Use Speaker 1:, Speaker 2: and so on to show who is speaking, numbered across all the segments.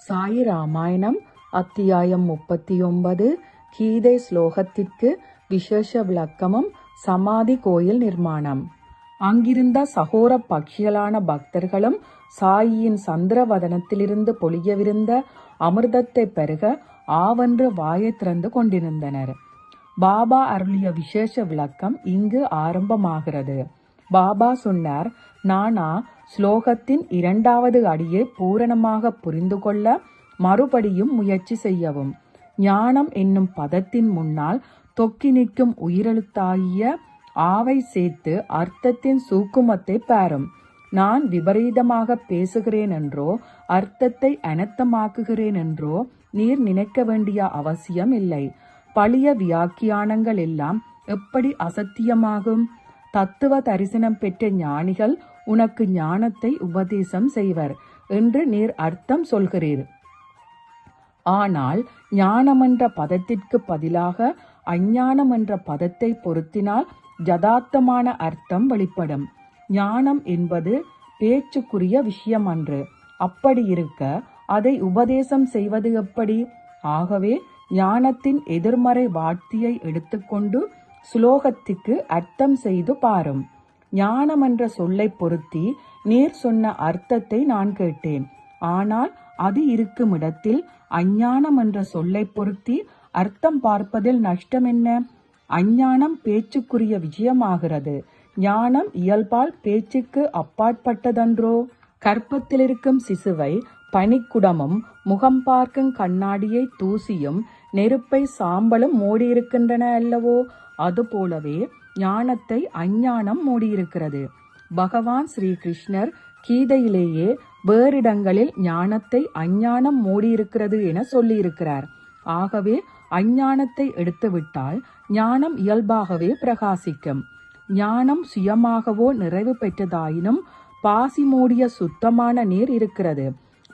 Speaker 1: சாயி ராமாயணம் அத்தியாயம் 39 கீதை ஸ்லோகத்திற்கு விசேஷ விளக்கமும் சமாதி கோயில் நிர்மாணம். அங்கிருந்த சகோர பட்சிகளான பக்தர்களும் சாயியின் சந்திரவதனத்திலிருந்து பொழியவிருந்த அமிர்தத்தை பெருக ஆவென்று வாயை திறந்து கொண்டிருந்தனர். பாபா அருளிய விசேஷ விளக்கம் இங்கு ஆரம்பமாகிறது. பாபா சொன்னார், நானா ஸ்லோகத்தின் 2வது அடியை பூரணமாக புரிந்து கொள்ள மறுபடியும் முயற்சி செய்யவும். ஞானம் என்னும் பதத்தின் முன்னால் தொக்கி நிற்கும் உயிரெழுத்தாகிய ஆவை சேர்த்து அர்த்தத்தின் சூக்குமத்தை பாரும். நான் விபரீதமாக பேசுகிறேன் என்றோ அர்த்தத்தை அனர்த்தமாக்குகிறேன் என்றோ நீர் நினைக்க வேண்டிய அவசியம் இல்லை. பழைய வியாக்கியானங்கள் எல்லாம் எப்படி அசத்தியமாகும்? தத்துவ தரிசனம் பெற்ற ஞானிகள் உனக்கு ஞானத்தை உபதேசம் செய்வர் என்று நீர் அர்த்தம் சொல்கிறீர். ஆனால் ஞானம் என்ற பதத்திற்கு பதிலாக அஞ்ஞானம் என்ற பதத்தை பொருத்தினால் யதார்த்தமான அர்த்தம் வெளிப்படும். ஞானம் என்பது பேச்சுக்குரிய விஷயம் அன்று. அப்படி இருக்க அதை உபதேசம் செய்வது எப்படி? ஆகவே ஞானத்தின் எதிர்மறை வார்த்தையை எடுத்துக்கொண்டு ஸ்லோகத்திற்கு அர்த்தம் செய்து பாரும். ஞானம் என்ற சொல்லை பொருத்தி நீர் சொன்ன அர்த்தத்தை நான் கேட்டேன். ஆனால் அது இருக்கும் இடத்தில் அஞ்ஞானம் என்ற சொல்லை பொருத்தி அர்த்தம் பார்ப்பதில் நஷ்டம் என்ன? அஞ்ஞானம் பேச்சுக்குரிய விஷயமாகிறது. ஞானம் இயல்பால் பேச்சுக்கு அப்பாற்பட்டதன்றோ? கற்பத்திலிருக்கும் சிசுவை பனிக்குடமும் முகம் பார்க்கும் கண்ணாடியை தூசியும் நெருப்பை சாம்பலும் மூடியிருக்கின்றன அல்லவோ? அதுபோலவே ஞானத்தை அஞ்ஞானம் மூடியிருக்கிறது. பகவான் ஸ்ரீகிருஷ்ணர் கீதையிலேயே வேறிடங்களில் ஞானத்தை அஞ்ஞானம் மூடியிருக்கிறது என சொல்லியிருக்கிறார். ஆகவே அஞ்ஞானத்தை எடுத்துவிட்டால் ஞானம் இயல்பாகவே பிரகாசிக்கும். ஞானம் சுயமாகவோ நிறைவு பெற்றதாயினும் பாசி மூடிய சுத்தமான நீர் இருக்கிறது.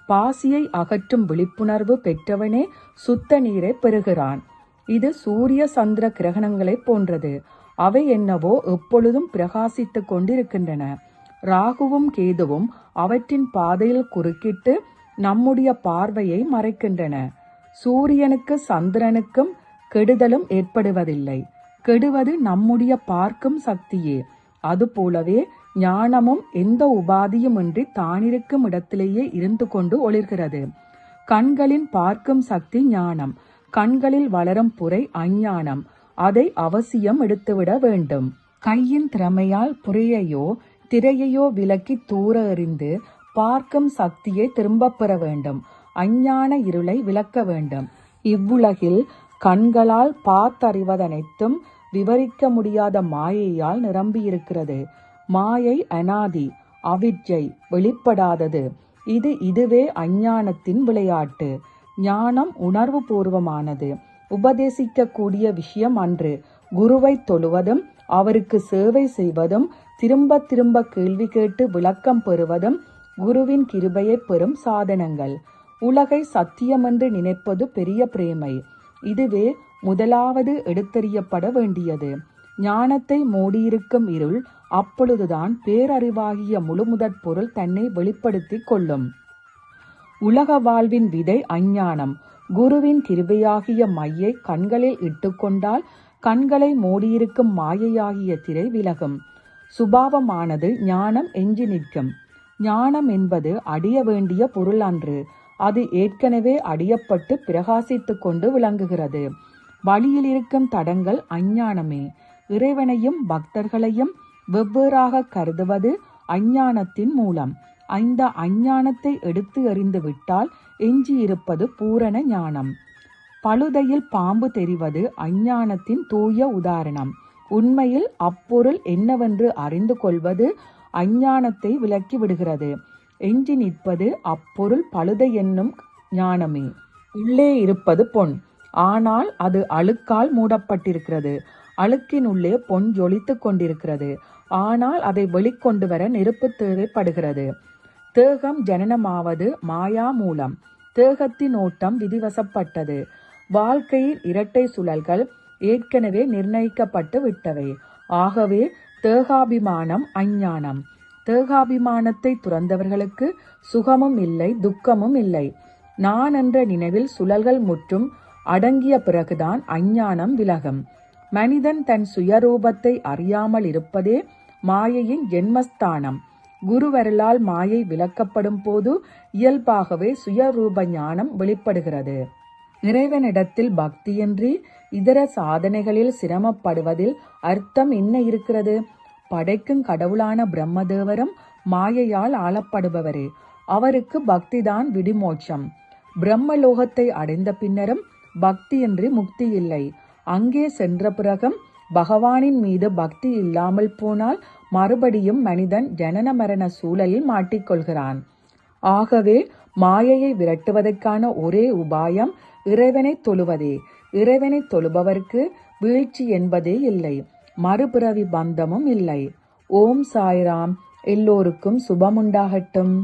Speaker 1: பாசியை அகற்றும் விழிப்புணர்வு பெற்றவனே சுத்த நீரை பெறுகிறான். இது சூரிய சந்திர கிரகணங்களை போன்றது. அவை என்னவோ எப்பொழுதும் பிரகாசித்துக் கொண்டிருக்கின்றன. ராகுவும் கேதுவும் அவற்றின் பாதையில் குறுக்கிட்டு நம்முடைய பார்வையை மறைக்கின்றன. சூரியனுக்கு சந்திரனுக்கும் கெடுதலும் ஏற்படுவதில்லை. கெடுவது நம்முடைய பார்க்கும் சக்தியே. அதுபோலவே ஞானமும் எந்த உபாதியுமின்றி தானிருக்கும் இடத்திலேயே இருந்து கொண்டு ஒளிர்கிறது. கண்களின் பார்க்கும் சக்தி ஞானம். கண்களில் வளரும் புரை அஞ்ஞானம். அதை அவசியம் எடுத்துவிட வேண்டும். கையின் திறமையால் புரையையோ திரையையோ விலக்கி தூர எறிந்து பார்க்கும் சக்தியை திரும்ப பெற வேண்டும். அஞ்ஞான இருளை விலக்க வேண்டும். இவ்வுலகில் கண்களால் பார்த்தறிவதனைத்தும் விவரிக்க முடியாத மாயையால் நிரம்பியிருக்கிறது. மாயை அனாதி, அவித்யை, வெளிப்படாதது. இதுவே அஞ்ஞானத்தின் விளையாட்டு. ஞானம் உணர்வு பூர்வமானது. உபதேசிக்கக்கூடிய விஷயம் அன்று. குருவை தொழுவதும் அவருக்கு சேவை செய்வதும் திரும்ப திரும்ப கேள்வி கேட்டு விளக்கம் பெறுவதும் குருவின் கிருபையை பெறும் சாதனங்கள். உலகை சத்தியமென்று நினைப்பது பெரிய பிரேமை. இதுவே முதலாவது எடுத்தறியப்பட வேண்டியது. ஞானத்தை மூடியிருக்கும் இருள் அப்பொழுதுதான் பேரறிவாகிய முழுமுதற் பொருள் தன்னை வெளிப்படுத்திக் கொள்ளும். உலக வாழ்வின் விதை அஞ்ஞானம். குருவின் கிருபையாகிய மையை கண்களில் இட்டுக்கொண்டால் கண்களை மூடியிருக்கும் மாயையாகிய திரை விலகும். சுபாவமானது ஞானம் எஞ்சி நிற்கும். ஞானம் என்பது அடைய வேண்டிய பொருள் அன்று. அது ஏற்கனவே அடியப்பட்டு பிரகாசித்துக் கொண்டு விளங்குகிறது. வழியில் இருக்கும் தடங்கள் அஞ்ஞானமே. இறைவனையும் பக்தர்களையும் வெவ்வேறாக கருதுவது அஞ்ஞானத்தின் மூலம். அந்த அஞ்ஞானத்தை எடுத்து எறிந்து விட்டால் எஞ்சியிருப்பது பூரண ஞானம். பழுதையில் பாம்பு தெரிவது அஞ்ஞானத்தின் தூய உதாரணம். உண்மையில் அப்பொருள் என்னவென்று அறிந்து கொள்வது அஞ்ஞானத்தை விலக்கி விடுகிறது. எஞ்சி நிற்பது அப்பொருள் பழுதை என்னும் ஞானமே. உள்ளே இருப்பது பொன், ஆனால் அது அழுக்கால் மூடப்பட்டிருக்கிறது. அழுக்கினுள்ளே பொன் ஜொலித்துக் கொண்டிருக்கிறது. ஆனால் அதை வெளிக்கொண்டு வர நெருப்பு தேவைப்படுகிறது. தேகம் ஜனனமாவது மாயா மூலம். தேகத்தின் ஓட்டம் விதிவசப்பட்டது. வாழ்க்கையில் இரட்டை சுழல்கள் ஏற்கனவே நிர்ணயிக்கப்பட்டு விட்டவை. ஆகவே தேகாபிமானம் அஞ்ஞானம். தேகாபிமானத்தை துறந்தவர்களுக்கு சுகமும் இல்லை, துக்கமும் இல்லை. நான் என்ற நினைவில் சுழல்கள் முற்றும் அடங்கிய பிறகுதான் அஞ்ஞானம் விலகும். மனிதன் தன் சுயரூபத்தை அறியாமல் இருப்பதே மாயையின் ஜென்மஸ்தானம். குருவருளால் மாயை விலக்கப்படும் போது இயல்பாகவே சுயரூப ஞானம் வெளிப்படுகிறது. இறைவனிடத்தில் பக்தியின்றி இதர சாதனைகளில் சிரமப்படுவதில் அர்த்தம் என்ன இருக்கிறது? படைக்கும் கடவுளான பிரம்மதேவரும் மாயையால் ஆளப்படுபவரே. அவருக்கு பக்திதான் விடிமோட்சம். பிரம்மலோகத்தை அடைந்த பின்னரும் பக்தியின்றி முக்தி இல்லை. அங்கே சென்ற பிறகும் பகவானின் மீது பக்தி இல்லாமல் போனால் மறுபடியும் மனிதன் ஜனன மரண சூழலில் மாட்டிக்கொள்கிறான். ஆகவே மாயையை விரட்டுவதற்கான ஒரே உபாயம் இறைவனை தொழுவதே. இறைவனை தொழுபவருக்கு வீழ்ச்சி என்பதே இல்லை, மறுபிறவி பந்தமும் இல்லை. ஓம் சாய்ராம். எல்லோருக்கும் சுபமுண்டாகட்டும்.